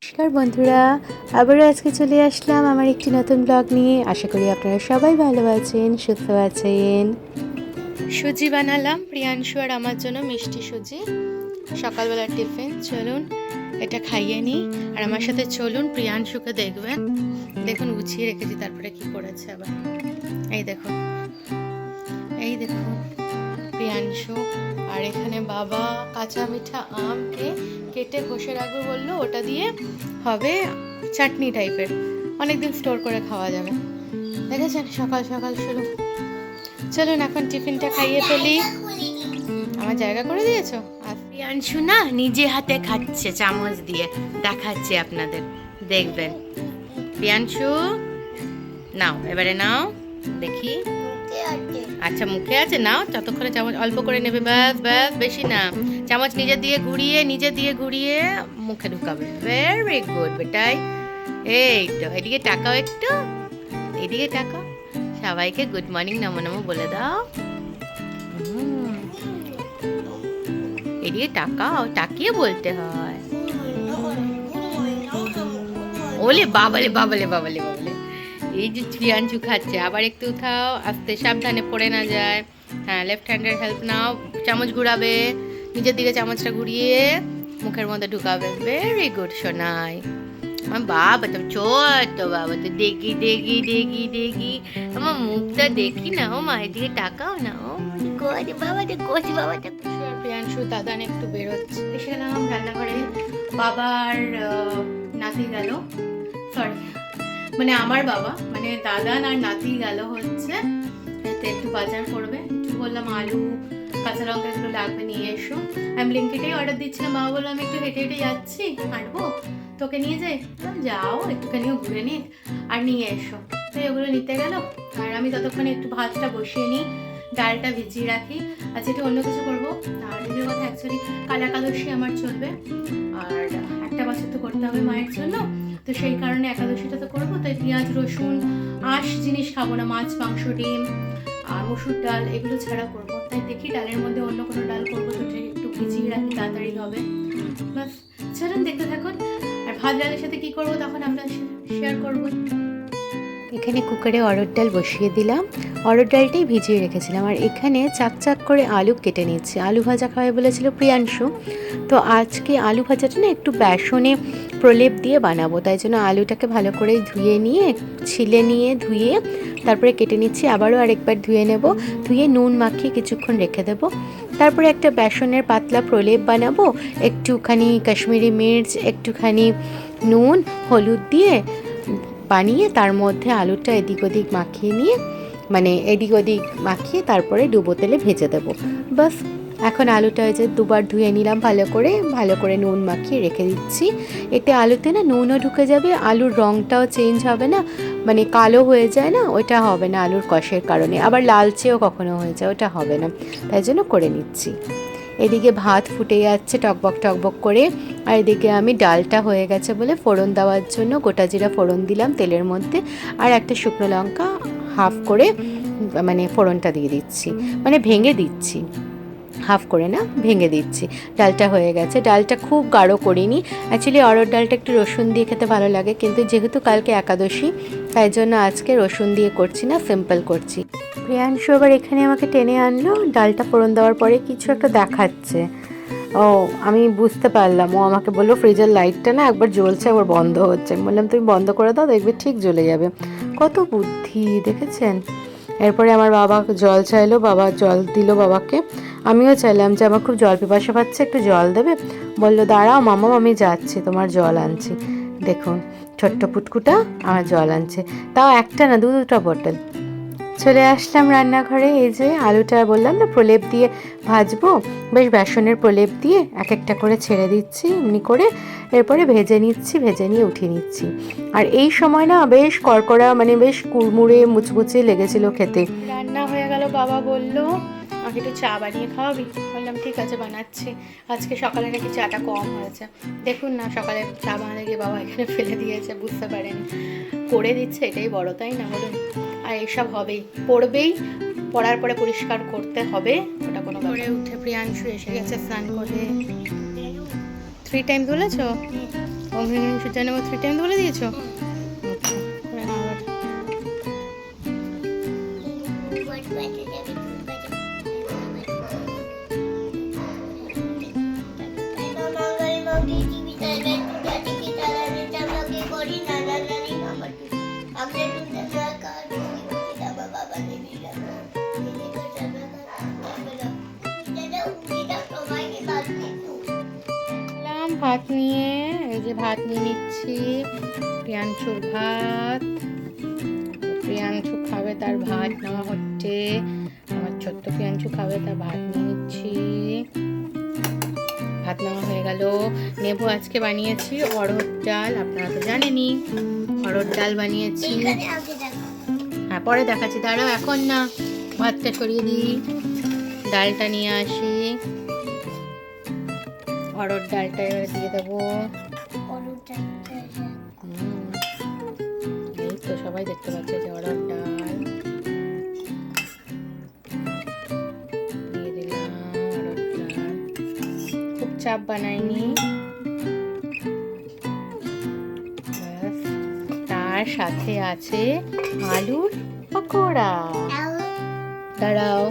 নমস্কার বন্ধুরা, আবারও আজকে চলে আসলাম আমার একটি নতুন ব্লগ নিয়ে। আশা করি আপনারা সবাই ভালো আছেন, সুস্থ আছেন। সুজি বানালাম প্রিয়াংশু আর আমার জন্য, মিষ্টি সুজি, সকালবেলার টিফিন। চলুন এটা খাইয়ে নিই, আর আমার সাথে চলুন প্রিয়াংশুকে দেখবেন। দেখুন গুছিয়ে রেখেছি, তারপরে কি করেছে আবার। এই দেখুন, এই দেখুন প্রিয়াংশু। আর এখানে বাবা কাঁচা মিঠা আমকে কেটে ঘষে রাখবে বললো, ওটা দিয়ে হবে চাটনি টাইপের, অনেকদিন স্টোর করে খাওয়া যাবে। দেখেছেন সকাল সকাল শুরু। চলুন এখন টিফিনটা খাইয়ে ফেলি। আমার জায়গা করে দিয়েছো? আর প্রিয়াংশু না নিজে হাতে খাচ্ছে চামচ দিয়ে, দেখাচ্ছি আপনাদের, দেখবেন। প্রিয়াংশু নাও, এবারে নাও দেখি। আচ্ছা মুখে আছে, নাও ততক্ষণে চামচ অল্প করে নেবে, ব্যাস ব্যাস, বেশি না। চামচ নিজে দিয়ে ঘুরিয়ে মুখে ঢুকাবে। ভেরি গুড বেটাই। এই তো, এদিকে তাকাও একটু, এদিকে তাকাও, সবাইকে গুড মর্নিং নমো নমো বলে দাও। এদিকে তাকাও, তাকিয়ে বলতে হয়। ওলে বাবালে বাবালে বাবালে বাবালে। এই যে প্রিয়াংশু খাচ্ছে, আবার একটু উঠাও, আস্তে সাবধানে পড়ে না যায়। হ্যাঁ, লেফট হ্যান্ডের হেল্প নাও। চামচ ঘুরাবে, নিজের দিকে চামচটা ঘুরিয়ে মুখের মধ্যে ঢুকাবে। Very good Sonai. আমার বাবা তো ছোট, বাবা তো দেখি দেখি দেখি দেখি, আমার মুখটা দেখি না। ও মা এদিকে তাকাও না। ও বাবাটা কোচ, বাবাটা। প্রিয়াংশু দাদান একটু বেরোচ্ছে। এসে গেলাম রান্নাঘরে। বাবার নাতি গেল, সরি মানে আমার বাবা, মানে দাদান আর নাতি গেল হচ্ছে একটু বাজার করবে। একটু বললাম আলু কাঁচা লঙ্কা এগুলো লাগবে, নিয়ে এসো। আমি ব্লিঙ্কিটেই অর্ডার দিচ্ছিলাম। বাবা বললো আমি একটু হেঁটে হেঁটে যাচ্ছি, হাঁটবো, তোকে নিয়ে যাই। যাও একটুখানিও ঘুরে নিক আর নিয়ে এসো। তো এগুলো নিতে গেল, আর আমি ততক্ষণে একটু ভাতটা বসিয়ে নিই, ডালটা ভিজিয়ে রাখি। আচ্ছা একটু অন্য কিছু করবো। আর নিজের কথা, অ্যাকচুয়ালি কাল একাদশী আমার চলবে, আর একটা বছর তো করতে হবে মায়ের জন্য। তো সেই কারণে একাদশীটা তো করবো, তাই পেঁয়াজ রসুন আঁশ জিনিস খাবো না, মাছ মাংস ডিম আর মসুর ডাল এগুলো ছাড়া করবো। তাই দেখি ডালের মধ্যে অন্য কোনো ডাল করবো, তো একটু ভিজিয়ে রাখি, তাড়াতাড়ি হবে। বাস চলুন দেখতে থাকুন। আর ভাত ডালের সাথে কি করবো তখন আপনার শেয়ার করবো। এখানে কুকারে অরহর ডাল বসিয়ে দিলাম, অরহর ডালটাই ভিজিয়ে রেখেছিলাম। আর এখানে চাক করে আলু কেটে নিচ্ছি। আলু ভাজা খাওয়াই বলেছিল প্রিয়াংশু, তো আজকে আলু ভাজাটা না একটু বেসনে প্রলেপ দিয়ে বানাবো। তাই জন্য আলুটাকে ভালো করে ধুয়ে নিয়ে, ছিলে নিয়ে ধুয়ে তারপরে কেটে নিচ্ছি। আবারও আরেকবার ধুয়ে নেব, ধুয়ে নুন মাখিয়ে কিছুক্ষণ রেখে দেবো। তারপরে একটা বেসনের পাতলা প্রলেপ বানাবো, একটুখানি কাশ্মীরি মির্চ, একটুখানি নুন হলুদ দিয়ে বানিয়ে তার মধ্যে আলুটা এদিক ওদিক মাখিয়ে নিয়ে, মানে এদিক ওদিক মাখিয়ে তারপরে ডুবো তেলে ভেজে দেবো। বাস এখন আলুটা হয়েছে, দুবার ধুয়ে নিলাম ভালো করে নুন মাখিয়ে রেখে দিচ্ছি। এতে আলুতে না নুনও ঢুকে যাবে, আলুর রঙটাও চেঞ্জ হবে না, মানে কালো হয়ে যায় না, ওটা হবে না আলুর কষের কারণে। আবার লালচেও কখনো হয়ে যায়, ওটা হবে না, তাই জন্য করে নিচ্ছি। এদিকে ভাত ফুটে যাচ্ছে টকবক টকবক করে, আর এদিকে আমি ডালটা হয়ে গেছে বলে ফোড়ন দেওয়ার জন্য গোটা জিরা ফোড়ন দিলাম তেলের মধ্যে, আর একটা শুকনো লঙ্কা হাফ করে মানে ফোড়নটা দিয়ে দিচ্ছি, মানে ভেঙে দিচ্ছি, হাফ করে না ভেঙে দিচ্ছি। ডালটা হয়ে গেছে। ডালটা খুব গাঢ় করিনি, অ্যাকচুয়ালি অরহর ডালটা একটু রসুন দিয়ে খেতে ভালো লাগে, কিন্তু যেহেতু কালকে একাদশী তাই জন্য আজকে রসুন দিয়ে করছি না, সিম্পল করছি। প্রিয়াংশু আবার এখানে আমাকে টেনে আনলো, ডালটা ফোড়ন দেওয়ার পরে কিছু একটা দেখাচ্ছে। ও আমি বুঝতে পারলাম, ও আমাকে বললো ফ্রিজের লাইটটা না একবার জ্বলছে একবার বন্ধ হচ্ছে। আমি বললাম তুমি বন্ধ করে দাও, দেখবে ঠিক জ্বলে যাবে। কত বুদ্ধি দেখেছেন। এরপরে আমার বাবা জল চাইলো, বাবা জল দিল বাবাকে। আমিও চাইলাম যে আমার খুব জল পিপাসা পাচ্ছে, একটু জল দেবে। বললো দাঁড়াও মামা, আমি যাচ্ছি তোমার জল আনছি। দেখুন ছোট্ট পুটকুটা আমার জল আনছে, তাও একটা না দুটা বোতল। চলে আসলাম রান্নাঘরে। এই যে আলুটা বললাম না প্রলেপ দিয়ে ভাজবো, বেশ বেসনের প্রলেপ দিয়ে এক একটা করে ছেড়ে দিচ্ছি এমনি করে, এরপরে ভেজে নিচ্ছি, ভেজে নিয়ে উঠিয়ে নিচ্ছি। আর এই সময় না বেশ কড়কড়া, মানে বেশ কুড়মুড়ে মুচমুচে লেগেছিল খেতে। রান্না হয়ে গেল, বাবা বললো আমাকে একটু চা বানিয়ে খাওয়াবি। বললাম ঠিক আছে বানাচ্ছি। আজকে সকালে নাকি চাটা কম হয়েছে, দেখুন না, সকালে চা বানাতে গিয়ে বাবা এখানে ফেলে দিয়েছে, বুঝতে পারেনি। করে দিচ্ছে, এটাই বড়, তাই না বলুন। আর এইসব হবেই, পড়বেই, পড়ার পরে পরিষ্কার করতে হবে, ওটা কোনো করে। উঠে প্রিয়াংশু এসে গেছে স্নান করে। 3 টাইম তুলেছ? ও অগ্নিগণেশ সূর্যানব 3 টাইম বলে দিয়েছো? আচ্ছা, করে নাও আবার। ভাত নিয়ে, এই যে ভাত নিয়ে নিচ্ছি, প্রিয়াংশুর ভাত। প্রিয়াংশু খাবে, তার ভাত নেওয়া হচ্ছে। আমার ছোট্ট প্রিয়াংশু খাবে, তার ভাত নিয়ে নিচ্ছি। ভাত নেওয়া হয়ে গেল। নেবো আজকে বানিয়েছি অড়হর ডাল, আপনারা তো জানেনই অড়হর ডাল বানিয়েছি। হ্যাঁ পরে দেখাচ্ছি, দাঁড়াও এখন না, ভাতটা সরিয়ে দিই, ডালটা নিয়ে আসি। অড়হর ডালটা এবারে দিয়ে দেবো। এই তো সবাই দেখতে পাচ্ছে যে অড়হর ডাল দিয়ে দিলাম। অড়হর ডাল খুব চাপ বানাইনি, তার সাথে আছে আলুর পকোড়া। দাঁড়াও,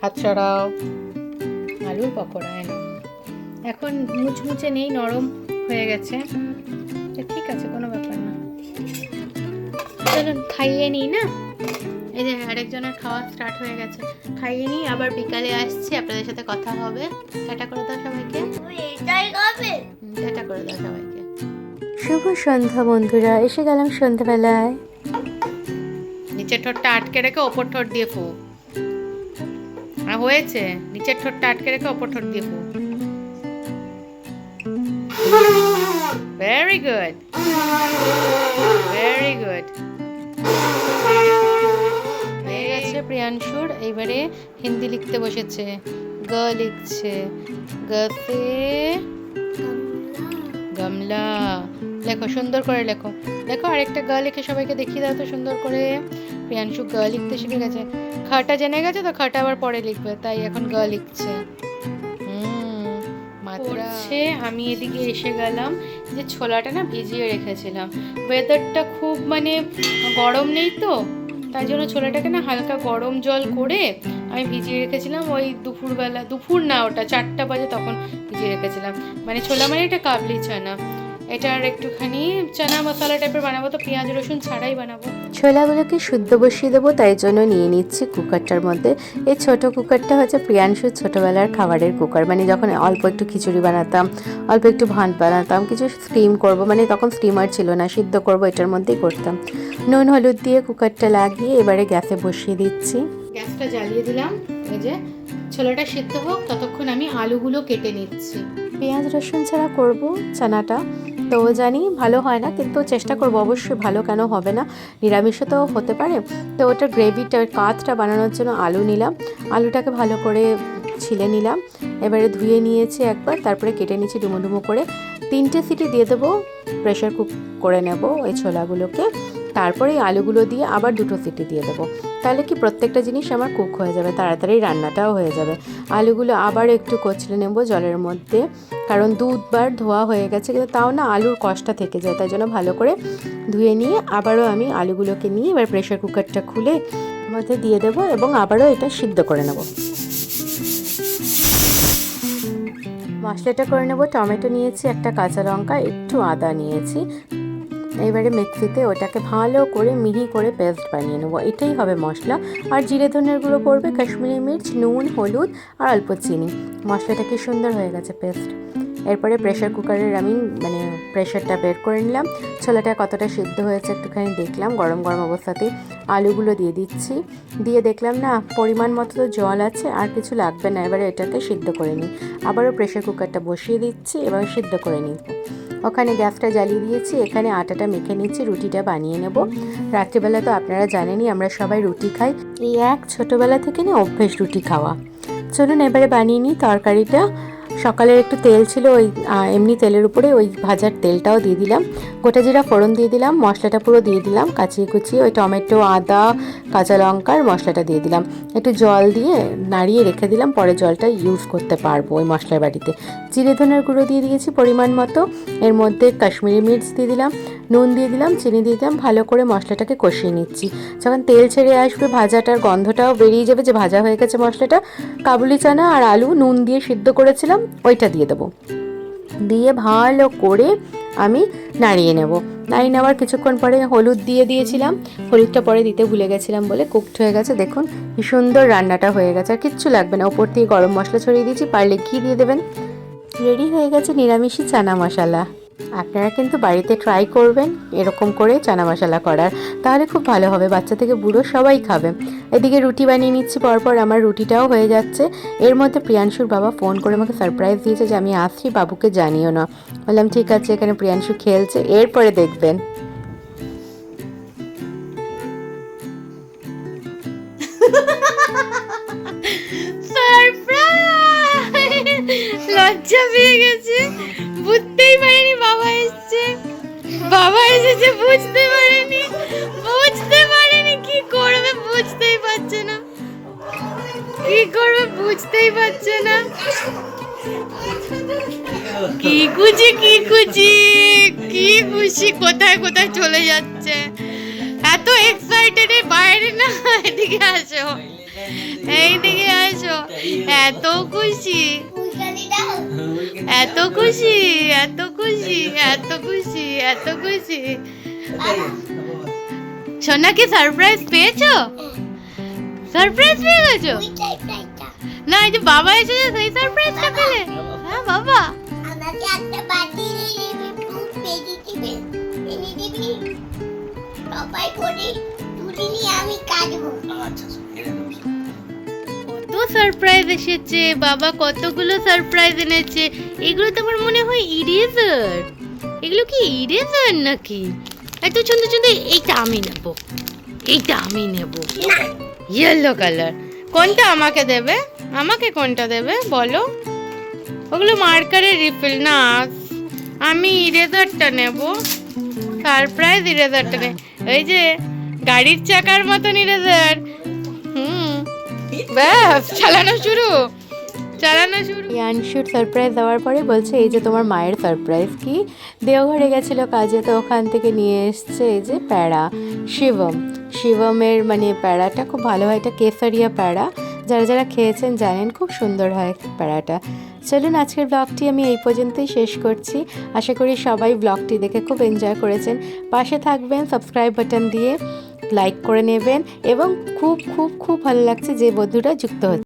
হাত সরাও। আলুর পকোড়া এনো, এখন মুচমুচে নেই, নরম হয়ে গেছে, ঠিক আছে, কোনো ব্যাপার না। চলুন খাইয়ে নিই না, এই যে আরেকজনের খাওয়া স্টার্ট হয়ে গেছে, খাইয়ে নিই, আবার বিকালে আসছি, আপনাদের সাথে কথা হবে। টাটা করে দাও সবাইকে, টাটা করে দাও সবাইকে। শুভ সন্ধ্যা বন্ধুরা, এসে গেলাম সন্ধ্যাবেলায়। নিচের ঠোঁটটা আটকে রেখে ওপর ঠোঁট দিয়ে ফু। হয়েছে, নিচের ঠোঁটটা আটকে রেখে ওপর ঠোঁট দিয়ে ফু। Very good. Very good. হয়ে গেছে প্রিয়াংশুর, এইবারে হিন্দি লিখতে বসেছে। গ লিখছে, গতে গামলা। লেখো, সুন্দর করে লেখো, লেখো, আরেকটা গ লিখে সবাইকে দেখিয়ে দাও তো সুন্দর করে। প্রিয়াংশু গ লিখতে শিখে গেছে, খাটা জেনে গেছে তো, খাটা আবার পরে লিখবে, তাই এখন গ লিখছে। মাত্রাছে। আমি এদিকে এসে গেলাম, যে ছোলাটা না ভিজিয়ে রেখেছিলাম, ওয়েদারটা খুব মানে গরম নেই তো, তাই জন্য ছোলাটাকে না হালকা গরম জল করে আমি ভিজিয়ে রেখেছিলাম। ওই দুপুরবেলা, দুপুর না ওটা 4টা বাজে তখন ভিজিয়ে রেখেছিলাম। মানে ছোলা মানে এটা কাবলি চানা, এটার একটুখানি চানা মশলা টাইপের বানাবো, তো পেঁয়াজ রসুন ছাড়াই বানাবো। ছোলাগুলোকে শুদ্ধ বসিয়ে দেবো, তাই জন্য নিয়ে নিচ্ছি কুকারটার মধ্যে। এই ছোট কুকারটা হচ্ছে প্রিয়াংশুর ছোটোবেলার খাবারের কুকার, মানে যখন অল্প একটু খিচুড়ি বানাতাম, অল্প একটু ভাত বানাতাম, কিছু স্টিম করব, মানে তখন স্টিমার ছিল না, সিদ্ধ করব, এটার মধ্যেই করতাম। নুন হলুদ দিয়ে কুকারটা লাগিয়ে এবারে গ্যাসে বসিয়ে দিচ্ছি। গ্যাসটা জ্বালিয়ে দিলাম, এই যে ছোলাটা সিদ্ধ হোক, ততক্ষণ আমি আলুগুলো কেটে নিচ্ছি। পেঁয়াজ রসুন ছাড়া করব চানাটা, তো জানি ভালো হয় না, কিন্তু চেষ্টা করব, অবশ্যই ভালো কেন হবে না, নিরামিষও তো হতে পারে। তো ওটা গ্রেভিটা, কাঁচটা বানানোর জন্য আলু নিলাম, আলুটাকে ভালো করে ছিলে নিলাম, এবারে ধুয়ে নিয়েছি একবার, তারপরে কেটে নিয়েছি ডুমো ডুমো করে। 3টে সিটি দিয়ে দেবো, প্রেশার কুক করে নেব ওই ছোলাগুলোকে, তারপরে এই আলুগুলো দিয়ে আবার 2টো সিটি দিয়ে দেবো, তাহলে কি প্রত্যেকটা জিনিস আমার কুক হয়ে যাবে, তাড়াতাড়ি রান্নাটাও হয়ে যাবে। আলুগুলো আবার একটু কচলে নেব জলের মধ্যে, কারণ 2বার ধোয়া হয়ে গেছে, কিন্তু তাও না আলুর কষটা থেকে যায়, তাই জন্য ভালো করে ধুয়ে নিয়ে আবারও আমি আলুগুলোকে নিয়ে এবার প্রেশার কুকারটা খুলে মধ্যে দিয়ে দেবো এবং আবারও এটা সিদ্ধ করে নেব। মশলাটা করে নেব, টমেটো নিয়েছি, একটা কাঁচা লঙ্কা, একটু আদা নিয়েছি, এবারে মিক্সিতে ওটাকে ভালো করে মিহি করে পেস্ট বানিয়ে নেবো, এটাই হবে মশলা। আর জিরে ধনের গুঁড়ো পড়বে, কাশ্মীরি মির্চ, নুন, হলুদ আর অল্প চিনি। মশলাটা কি সুন্দর হয়ে গেছে পেস্ট। এরপরে প্রেশার কুকারের আমি মানে প্রেশারটা বের করে নিলাম, ছোলাটা কতটা সিদ্ধ হয়েছে একটুখানি দেখলাম, গরম গরম অবস্থাতেই আলুগুলো দিয়ে দিচ্ছি, দিয়ে দেখলাম না পরিমাণ মতো তো জল আছে, আর কিছু লাগবে না, এবারে এটাকে সিদ্ধ করে নিই। আবারও প্রেশার কুকারটা বসিয়ে দিচ্ছি, এবার সিদ্ধ করে নিই। ওখানে গ্যাসটা জ্বালিয়ে দিয়েছি, এখানে আটাটা মেখে নিচ্ছি, রুটিটা বানিয়ে নেব। রাত্রিবেলা তো আপনারা জানেনই আমরা সবাই রুটি খাই, এই ছোটোবেলা থেকে না অভ্যেস রুটি খাওয়া। চলুন এবারে বানিয়ে নিই তরকারিটা। সকালের একটু তেল ছিল, ওই এমনি তেলের উপরে ওই ভাজার তেলটাও দিয়ে দিলাম, গোটা জিরা ফোড়ন দিয়ে দিলাম, মশলাটা পুরো দিয়ে দিলাম, কাচিয়ে কুচিয়ে ওই টমেটো, আদা, কাঁচা লঙ্কার মশলাটা দিয়ে দিলাম, একটু জল দিয়ে নাড়িয়ে রেখে দিলাম, পরে জলটা ইউজ করতে পারবো ওই মশলার বাটিতে। জিরে ধনের গুঁড়ো দিয়ে দিয়েছি পরিমাণ মতো, এর মধ্যে কাশ্মীরি মির্চ দিয়ে দিলাম, নুন দিয়ে দিলাম, চিনি দিয়ে দিলাম, ভালো করে মশলাটাকে কষিয়ে নিচ্ছি। যখন তেল ছেড়ে আসবে ভাজাটার গন্ধটাও বেরিয়ে যাবে যে ভাজা হয়ে গেছে মশলাটা, কাবুলি চানা আর আলু নুন দিয়ে সিদ্ধ করেছিলাম ওইটা দিয়ে দেবো, দিয়ে ভালো করে আমি নাড়িয়ে নেব। নাড়িয়ে নেওয়ার কিছুক্ষণ পরে হলুদ দিয়ে দিয়েছিলাম, হলুদটা পরে দিতে ভুলে গেছিলাম বলে কুকড হয়ে গেছে। দেখুন কি সুন্দর রান্নাটা হয়ে গেছে, আর কিচ্ছু লাগবে না, ওপর থেকে গরম মশলা ছড়িয়ে দিয়েছি, পারলে ঘি দিয়ে দেবেন। রেডি হয়ে গেছে নিরামিষি চানা মশলা। আপনারা কিন্তু বাড়িতে ট্রাই করবেন এরকম করে চানা মশলা করার, তাহলে খুব ভালো হবে, বাচ্চা থেকে বুড়ো সবাই খাবে। এদিকে রুটি বানিয়ে নিচ্ছি, পরপর আমার রুটিটাও হয়ে যাচ্ছে। এর মধ্যে প্রিয়াংশুর বাবা ফোন করে আমাকে সারপ্রাইজ দিয়েছে যে আমি আসছি, বাবুকে জানিও না। বললাম ঠিক আছে, এখানে প্রিয়াংশু খেলছে, এরপরে দেখবেন। লজ্জা পেয়ে গেছে, বুঝতেই পারেনি বাবা এসেছে, বাবা এসেছে বুঝতে পারেনি কি করবে বুঝতেই পারছে না, কি করবে বুঝতেই পারছে না। কি খুশি কোথায় কোথায় চলে যাচ্ছে, এত এক্সাইটেড বাইরে না, এদিকে আসো, এইদিকে আসো, এত খুশি এত খুশি এত খুশি এত খুশি এত খুশি। সোনা কি সারপ্রাইজ পেয়েছো? সারপ্রাইজ পেয়ে গেছো? না এই যে বাবা এসেছে সেই সারপ্রাইজটা পেলে? হ্যাঁ বাবা, আমাকে একটা বাটি ভেজিটেবল এনে দিবি, সবাই করে তুলি নিয়ে আমি কাটবো। আচ্ছা কত সারপ্রাইজ এসেছে, বাবা কতগুলো সারপ্রাইজ এনেছে। এগুলো তো আমার মনে হয় ইরেজার, এগুলো কি ইরেজার নাকি? এত সুন্দর সুন্দর, এইটা আমি নেব, এইটা আমি নেব, ইয়েলো কালার। কোনটা আমাকে দেবে? আমাকে কোনটা দেবে বলো? ওগুলো মার্কারের রিফিল না, আমি ইরেজারটা নেব, সারপ্রাইজ ইরেজারটা নেব, ওই যে গাড়ির চাকার মতন ইরেজার। ব্যাস চালানো শুরু। ইয়ানশুর সারপ্রাইজ দেওয়ার পরে বলছে এই যে তোমার মায়ের সারপ্রাইজ। কি দেওঘরে গেছিলো কাজে, তো ওখান থেকে নিয়ে এসছে এই যে প্যাড়া, শিবমের মানে প্যাড়াটা খুব ভালো হয়, এটা কেসারিয়া প্যাড়া, যারা যারা খেয়েছেন জানেন খুব সুন্দর হয় প্যাড়াটা। চলুন আজকের ব্লগটি আমি এই পর্যন্তই শেষ করছি, আশা করি সবাই ব্লগটি দেখে খুব এনজয় করেছেন। পাশে থাকবেন সাবস্ক্রাইব বাটন দিয়ে, লাইক করে নেবেন, এবং খুব খুব খুব ভালো লাগছে যে বন্ধুরা যুক্ত হচ্ছে।